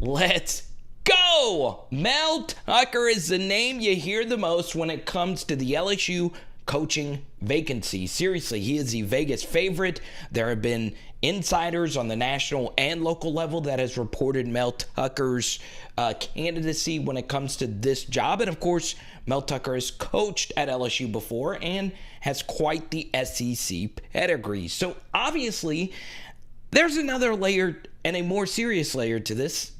Let's go! Mel Tucker is the name you hear the most when it comes to the LSU coaching vacancy. Seriously, he is the Vegas favorite. There have been insiders on the national and local level that has reported Mel Tucker's candidacy when it comes to this job. And of course, Mel Tucker has coached at LSU before and has quite the SEC pedigree. So obviously, there's another layer and a more serious layer to this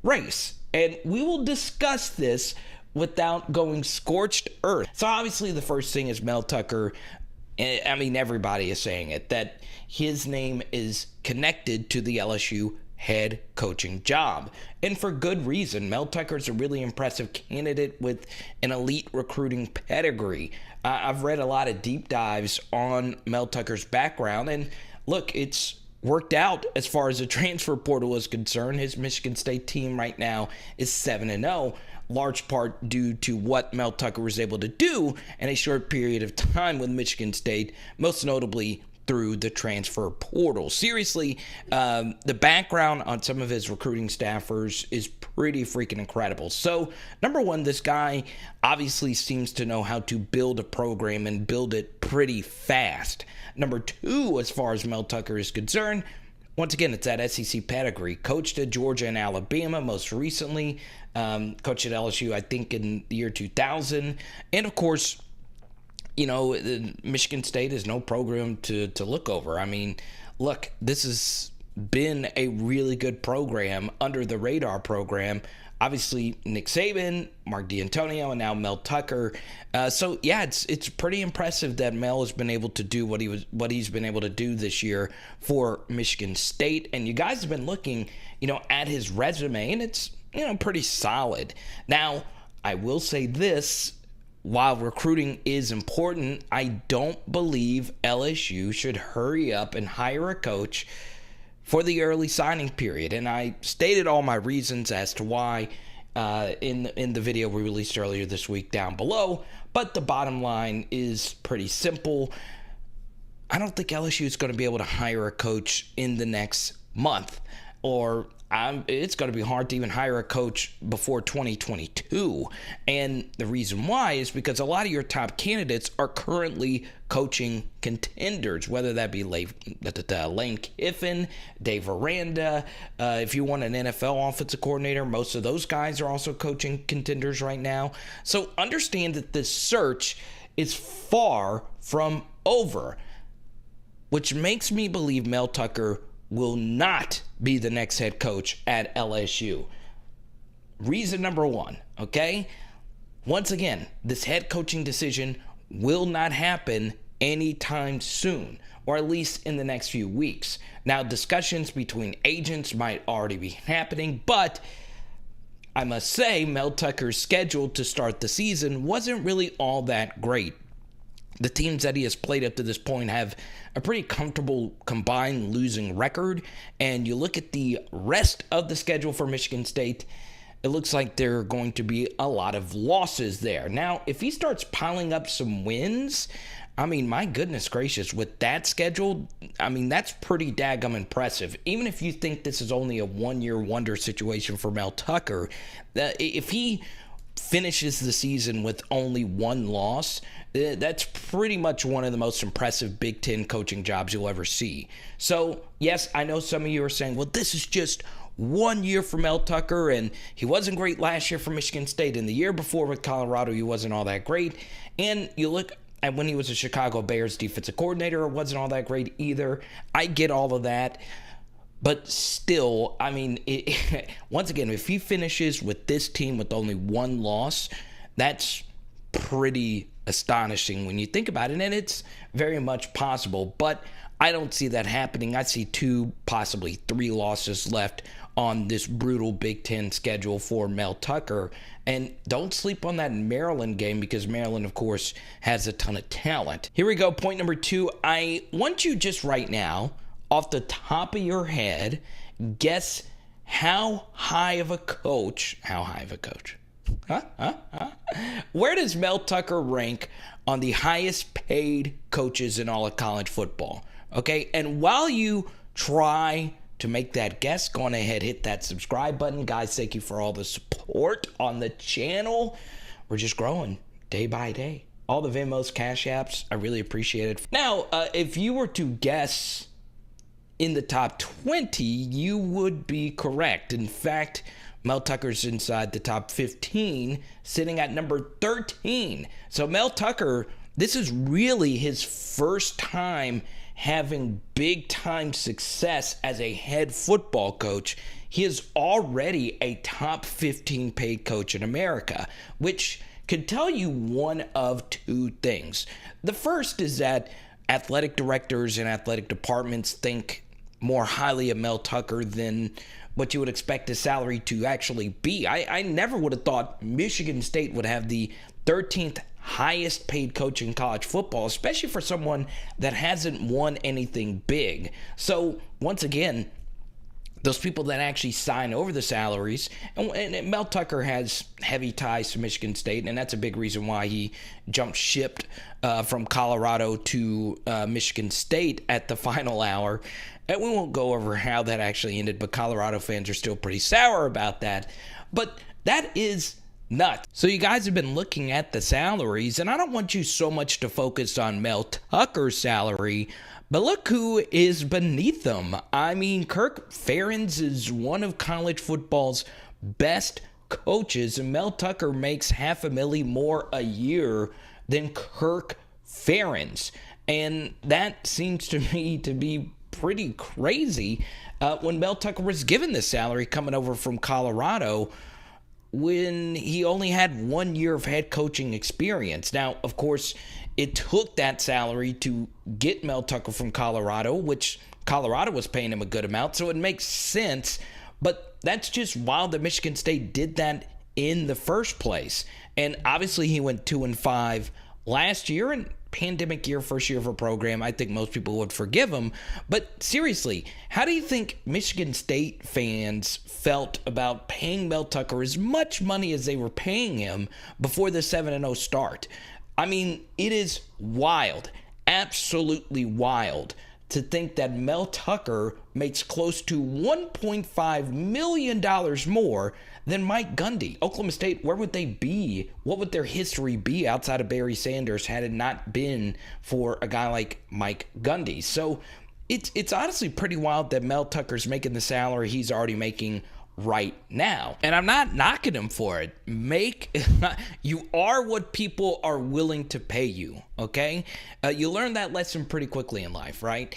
race. And we will discuss this without going scorched earth. So obviously the first thing is Mel Tucker. I mean, everybody is saying it, that his name is connected to the LSU head coaching job. And for good reason. Mel Tucker is a really impressive candidate with an elite recruiting pedigree. I've read a lot of deep dives on Mel Tucker's background. And look, it's worked out as far as the transfer portal is concerned. His Michigan State team right now is 7-0, large part due to what Mel Tucker was able to do in a short period of time with Michigan State, most notably through the transfer portal. Seriously, the background on some of his recruiting staffers is pretty freaking incredible. So, number one, this guy obviously seems to know how to build a program and build it pretty fast. Number two, as far as Mel Tucker is concerned, once again, it's that SEC pedigree. Coached at Georgia and Alabama most recently. Coached at LSU, I think, in the year 2000. And, of course, you know, Michigan State is no program to look over. I mean, look, this has been a really good program, under the radar program. Obviously, Nick Saban, Mark D'Antonio, and now Mel Tucker. So yeah, it's pretty impressive that Mel has been able to do what he's been able to do this year for Michigan State. And you guys have been looking, at his resume, and it's pretty solid. Now, I will say this. While recruiting is important, I don't believe LSU should hurry up and hire a coach for the early signing period. And I stated all my reasons as to why in the video we released earlier this week down below. But the bottom line is pretty simple. I don't think LSU is going to be able to hire a coach in the next month, or it's going to be hard to even hire a coach before 2022. And the reason why is because a lot of your top candidates are currently coaching contenders, whether that be Lane Kiffin, Dave Aranda. If you want an NFL offensive coordinator, most of those guys are also coaching contenders right now. So understand that this search is far from over, which makes me believe Mel Tucker will not be the next head coach at LSU. Reason number one, okay? Once again, this head coaching decision will not happen anytime soon, or at least in the next few weeks. Now, discussions between agents might already be happening, but I must say Mel Tucker's schedule to start the season wasn't really all that great. The teams that he has played up to this point have a pretty comfortable combined losing record. And you look at the rest of the schedule for Michigan State, it looks like there are going to be a lot of losses there. Now, if he starts piling up some wins, I mean, my goodness gracious, with that schedule, I mean, that's pretty daggum impressive. Even if you think this is only a one-year wonder situation for Mel Tucker, if he finishes the season with only one loss, that's pretty much one of the most impressive Big Ten coaching jobs you'll ever see. So, yes, I know some of you are saying, well, this is just 1 year for Mel Tucker, and he wasn't great last year for Michigan State, and the year before with Colorado, he wasn't all that great. And you look at when he was a Chicago Bears defensive coordinator, it wasn't all that great either. I get all of that. But still, I mean, once again, if he finishes with this team with only one loss, that's pretty astonishing when you think about it. And it's very much possible, but I don't see that happening. I see 2, possibly 3 losses left on this brutal Big Ten schedule for Mel Tucker. And don't sleep on that Maryland game, because Maryland, of course, has a ton of talent. Here we go. Point number 2. I want you just right now, off the top of your head, guess how high of a coach? Where does Mel Tucker rank on the highest paid coaches in all of college football? Okay, and while you try to make that guess, go on ahead, hit that subscribe button. Guys, thank you for all the support on the channel. We're just growing day by day. All the Venmos, Cash Apps, I really appreciate it. Now, if you were to guess in the top 20, you would be correct. In fact, Mel Tucker's inside the top 15, sitting at number 13. So Mel Tucker, this is really his first time having big-time success as a head football coach. He is already a top 15 paid coach in America, which could tell you one of two things. The first is that athletic directors and athletic departments think more highly of Mel Tucker than what you would expect his salary to actually be. I never would have thought Michigan State would have the 13th highest paid coach in college football, especially for someone that hasn't won anything big. So once again, those people that actually sign over the salaries, and Mel Tucker has heavy ties to Michigan State, and that's a big reason why he jumped ship from Colorado to Michigan State at the final hour. And we won't go over how that actually ended, but Colorado fans are still pretty sour about that. But that is nuts. So you guys have been looking at the salaries, and I don't want you so much to focus on Mel Tucker's salary, but look who is beneath them. I mean, Kirk Ferentz is one of college football's best coaches, and Mel Tucker makes $500,000 more a year than Kirk Ferentz. And that seems to me to be pretty crazy when Mel Tucker was given this salary coming over from Colorado when he only had 1 year of head coaching experience. Now, of course, it took that salary to get Mel Tucker from Colorado, which Colorado was paying him a good amount, so it makes sense. But that's just wild that Michigan State did that in the first place. And obviously he went 2-5 last year, and pandemic year, first year of a program, I think most people would forgive him. But seriously, how do you think Michigan State fans felt about paying Mel Tucker as much money as they were paying him before the 7-0 start? I mean, it is wild, absolutely wild, to think that Mel Tucker makes close to $1.5 million more than Mike Gundy. Oklahoma State, where would they be? What would their history be outside of Barry Sanders had it not been for a guy like Mike Gundy? So it's honestly pretty wild that Mel Tucker's making the salary he's already making right now. And I'm not knocking him for it. You are what people are willing to pay you, okay? You learn that lesson pretty quickly in life, right?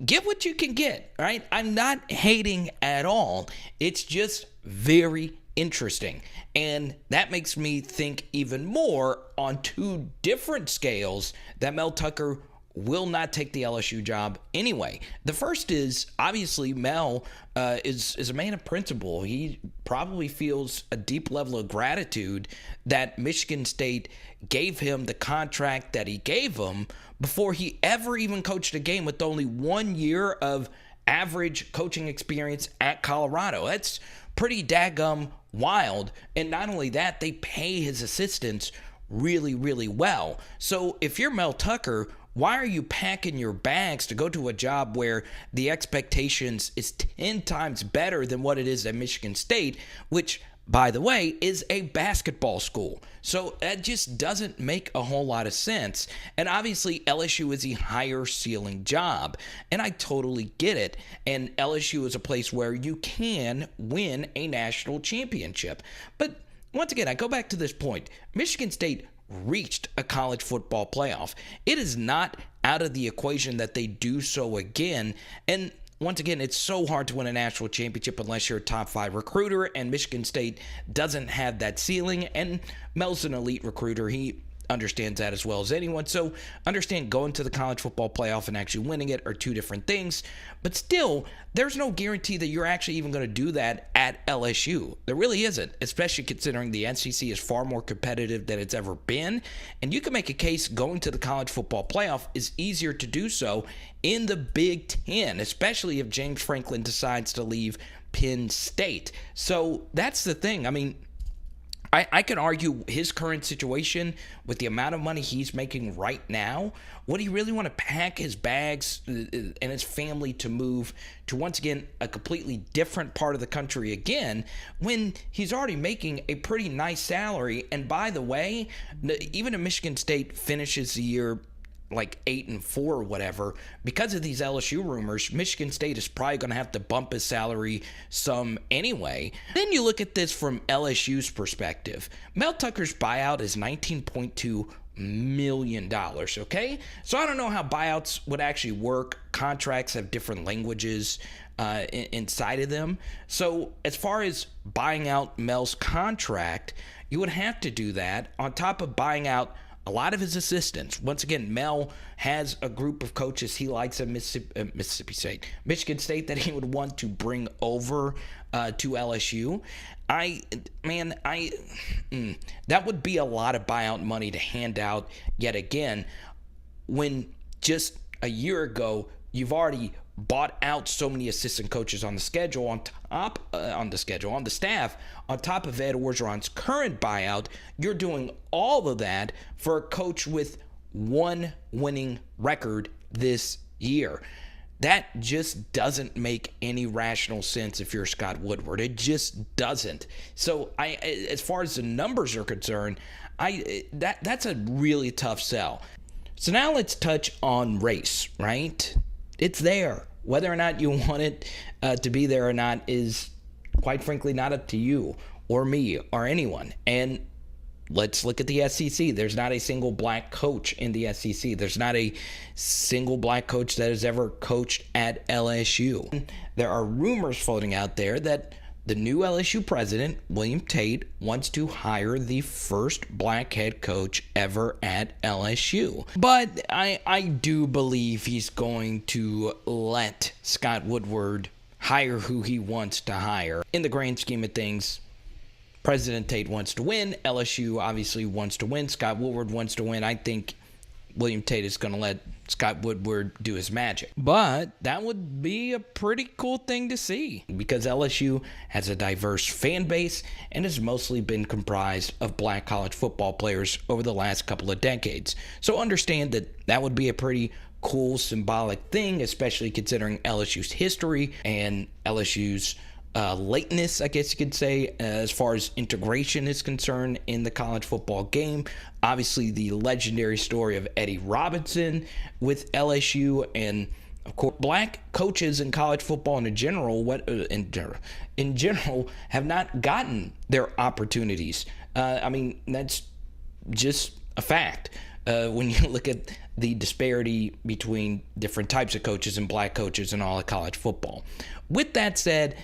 Get what you can get, right? I'm not hating at all. It's just very interesting. And that makes me think even more on two different scales that Mel Tucker will not take the LSU job anyway. The first is, obviously, Mel is a man of principle. He probably feels a deep level of gratitude that Michigan State gave him the contract that he gave him before he ever even coached a game with only 1 year of average coaching experience at Colorado. That's pretty daggum wild. And not only that, they pay his assistants really, really well. So if you're Mel Tucker, why are you packing your bags to go to a job where the expectations is 10 times better than what it is at Michigan State, which, by the way, is a basketball school? So that just doesn't make a whole lot of sense. And obviously, LSU is a higher ceiling job, and I totally get it. And LSU is a place where you can win a national championship. But once again, I go back to this point. Michigan State reached a college football playoff. It is not out of the equation that they do so again. And once again, it's so hard to win a national championship unless you're a top 5 recruiter, and Michigan State doesn't have that ceiling. And Mel's an elite recruiter. He understands that as well as anyone. So understand going to the college football playoff and actually winning it are two different things. But still, there's no guarantee that you're actually even going to do that at LSU. There really isn't, especially considering the SEC is far more competitive than it's ever been. And you can make a case going to the college football playoff is easier to do so in the Big Ten, especially if James Franklin decides to leave Penn State. So that's the thing. I mean, I could argue his current situation with the amount of money he's making right now, would he really want to pack his bags and his family to move to, once again, a completely different part of the country again when he's already making a pretty nice salary? And by the way, even if Michigan State finishes the year like 8-4 or whatever, because of these LSU rumors, Michigan State is probably going to have to bump his salary some anyway. Then you look at this from LSU's perspective. Mel Tucker's buyout is $19.2 million, okay? So I don't know how buyouts would actually work. Contracts have different languages inside of them. So as far as buying out Mel's contract, you would have to do that on top of buying out a lot of his assistants. Once again, Mel has a group of coaches he likes at Michigan State that he would want to bring over to LSU. That would be a lot of buyout money to hand out yet again when just a year ago you've already bought out so many assistant coaches on the schedule, on the staff, on top of Ed Orgeron's current buyout. You're doing all of that for a coach with one winning record this year. That just doesn't make any rational sense if you're Scott Woodward. It just doesn't. So as far as the numbers are concerned, that's a really tough sell. So now let's touch on race, right? It's there. Whether or not you want it to be there or not is, quite frankly, not up to you or me or anyone. And let's look at the SEC. There's not a single black coach in the SEC. There's not a single black coach that has ever coached at LSU. There are rumors floating out there that the new LSU president, William Tate, wants to hire the first black head coach ever at LSU. But I do believe he's going to let Scott Woodward hire who he wants to hire. In the grand scheme of things, President Tate wants to win. LSU obviously wants to win. Scott Woodward wants to win. I think William Tate is going to let Scott Woodward do his magic. But that would be a pretty cool thing to see because LSU has a diverse fan base and has mostly been comprised of black college football players over the last couple of decades. So understand that would be a pretty cool symbolic thing, especially considering LSU's history and LSU's lateness, I guess you could say, as far as integration is concerned in the college football game. Obviously, the legendary story of Eddie Robinson with LSU, and of course, black coaches in college football in general, have not gotten their opportunities. That's just a fact. When you look at the disparity between different types of coaches and black coaches in all of college football. With that said,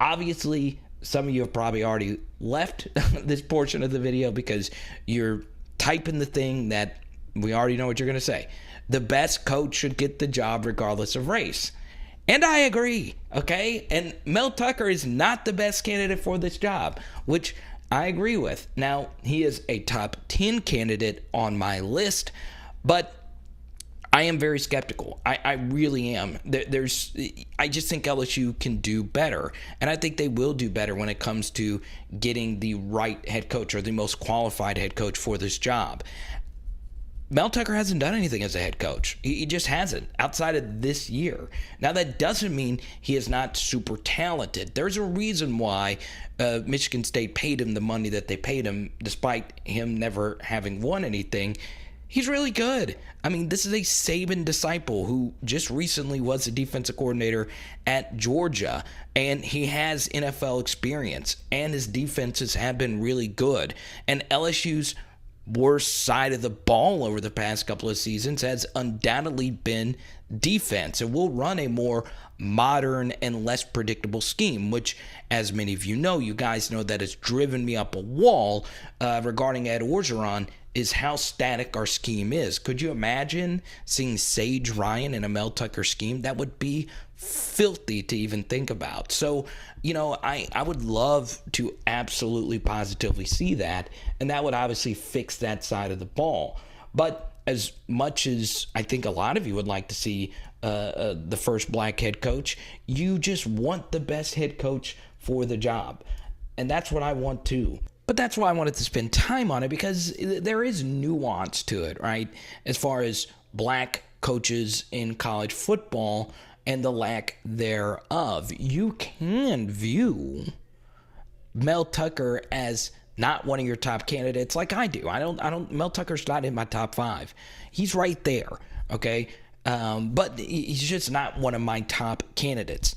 obviously, some of you have probably already left this portion of the video because you're typing the thing that we already know what you're going to say. The best coach should get the job regardless of race. And I agree, okay? And Mel Tucker is not the best candidate for this job, which I agree with. Now, he is a top 10 candidate on my list, but I am very skeptical. I really am. I just think LSU can do better, and I think they will do better when it comes to getting the right head coach or the most qualified head coach for this job. Mel Tucker hasn't done anything as a head coach. He just hasn't, outside of this year. Now, that doesn't mean he is not super talented. There's a reason why Michigan State paid him the money that they paid him, despite him never having won anything. He's really good. I mean, this is a Saban disciple who just recently was the defensive coordinator at Georgia, and he has NFL experience, and his defenses have been really good. And LSU's worst side of the ball over the past couple of seasons has undoubtedly been defense. And we'll run a more modern and less predictable scheme, which, as many of you know, you guys know that has driven me up a wall regarding Ed Orgeron, is how static our scheme is. Could you imagine seeing Sage Ryan in a Mel Tucker scheme? That would be filthy to even think about. So, I would love to absolutely positively see that, and that would obviously fix that side of the ball. But as much as I think a lot of you would like to see the first black head coach, you just want the best head coach for the job. And that's what I want too. But that's why I wanted to spend time on it, because there is nuance to it, right? As far as black coaches in college football and the lack thereof. You can view Mel Tucker as not one of your top candidates like I do. Mel Tucker's not in my top 5. He's right there, okay? But he's just not one of my top candidates.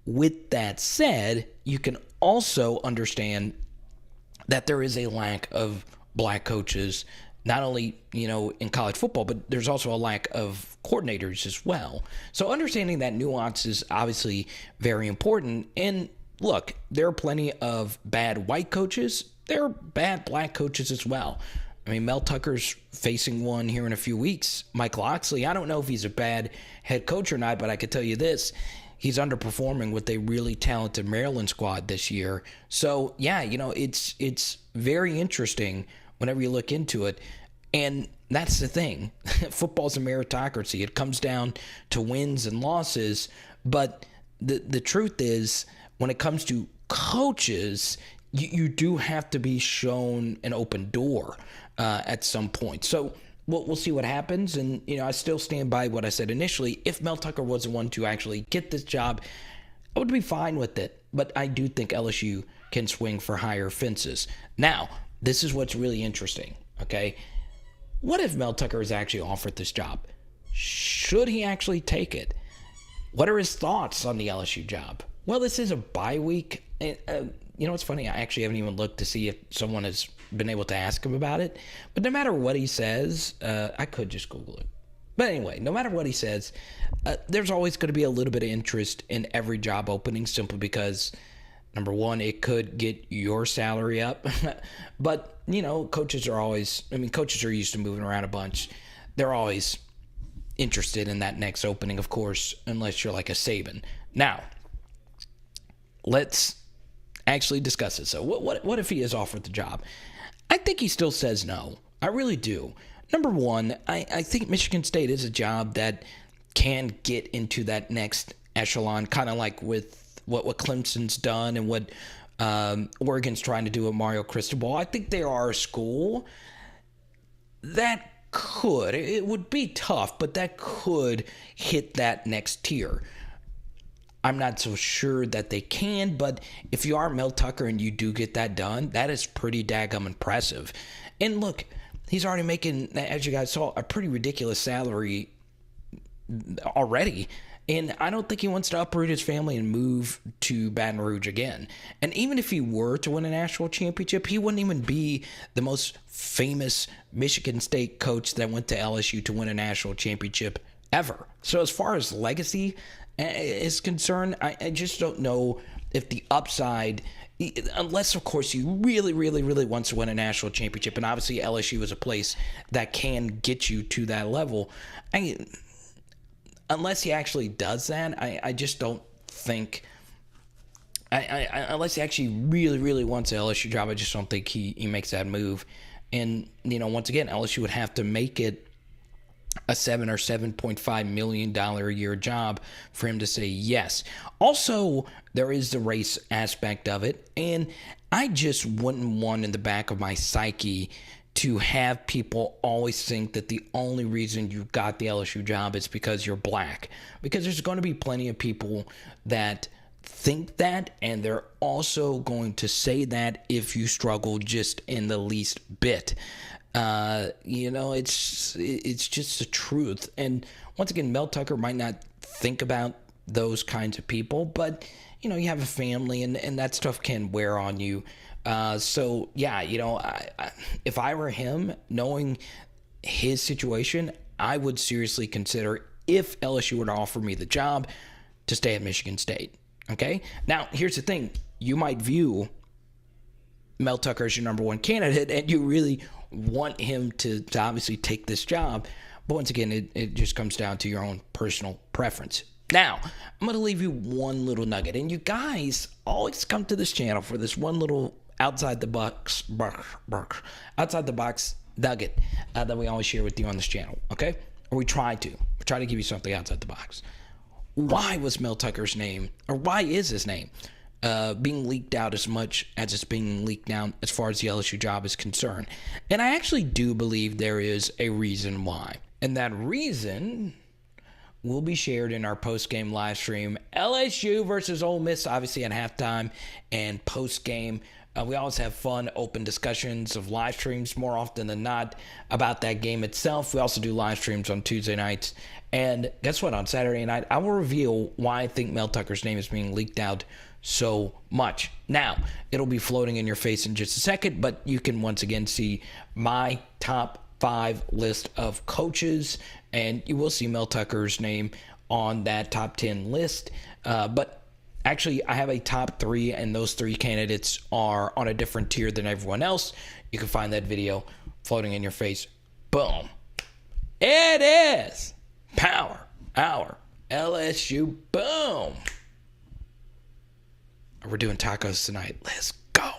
With that said, you can also understand that there is a lack of black coaches, not only, in college football, but there's also a lack of coordinators as well. So understanding that nuance is obviously very important. And look, there are plenty of bad white coaches. There are bad black coaches as well. I mean, Mel Tucker's facing one here in a few weeks. Mike Locksley, I don't know if he's a bad head coach or not, but I could tell you this. He's underperforming with a really talented Maryland squad this year. So, yeah, it's very interesting whenever you look into it. And that's the thing. Football's a meritocracy. It comes down to wins and losses. But the truth is, when it comes to coaches, you do have to be shown an open door at some point. So we'll see what happens. And, I still stand by what I said initially. If Mel Tucker was the one to actually get this job, I would be fine with it. But I do think LSU can swing for higher fences. Now, this is what's really interesting, okay? What if Mel Tucker is actually offered this job? Should he actually take it? What are his thoughts on the LSU job? Well, this is a bye week. It's funny. I actually haven't even looked to see if someone has been able to ask him about it. But no matter what he says, I could just Google it. But anyway, no matter what he says, there's always going to be a little bit of interest in every job opening, simply because, number one, it could get your salary up. But, coaches are used to moving around a bunch. They're always interested in that next opening, of course, unless you're like a Saban. Now, let's actually discuss it. So what if he is offered the job? I think he still says no. I really do. Number one, I think Michigan State is a job that can get into that next echelon, kind of like with what Clemson's done and what Oregon's trying to do with Mario Cristobal. I think they are a school that it would be tough, but that could hit that next tier. I'm not so sure that they can, but if you are Mel Tucker and you do get that done, that is pretty daggum impressive. And look, he's already making, as you guys saw, a pretty ridiculous salary already. And I don't think he wants to uproot his family and move to Baton Rouge again. And even if he were to win a national championship, he wouldn't even be the most famous Michigan State coach that went to LSU to win a national championship ever. So as far as legacy is concerned, I just don't know if the upside, unless of course he really, really, really wants to win a national championship, and obviously LSU is a place that can get you to that level. Unless he actually does that, I just don't think, unless he actually really, really wants an LSU job, I just don't think he makes that move. And, once again, LSU would have to make it a $7 or $7.5 million a year job for him to say yes. Also, there is the race aspect of it, and I just wouldn't want in the back of my psyche to have people always think that the only reason you got the LSU job is because you're black. Because there's going to be plenty of people that think that, and they're also going to say that if you struggle just in the least bit. It's just the truth. And once again, Mel Tucker might not think about those kinds of people, but, you have a family and that stuff can wear on you. So, yeah, if I were him, knowing his situation, I would seriously consider, if LSU were to offer me the job, to stay at Michigan State. Okay? Now, here's the thing. You might view Mel Tucker as your number one candidate, and you really want him to obviously take this job. But once again, it just comes down to your own personal preference. Now, I'm going to leave you one little nugget. And you guys always come to this channel for this one little outside the box nugget that we always share with you on this channel, okay? Or we try to give you something outside the box. Why was Mel Tucker's name, or why is his name, being leaked out as much as it's being leaked out as far as the LSU job is concerned. And I actually do believe there is a reason why. And that reason will be shared in our post-game live stream. LSU versus Ole Miss, obviously at halftime and post-game. We always have fun, open discussions of live streams more often than not about that game itself. We also do live streams on Tuesday nights. And guess what? On Saturday night, I will reveal why I think Mel Tucker's name is being leaked out so much. Now, it'll be floating in your face in just a second, but you can once again see my top 5 list of coaches, and you will see Mel Tucker's name on that top 10 list. But actually, I have a top 3, and those 3 candidates are on a different tier than everyone else. You can find that video floating in your face. Boom. It is Power Hour LSU. Boom. We're doing tacos tonight. Let's go.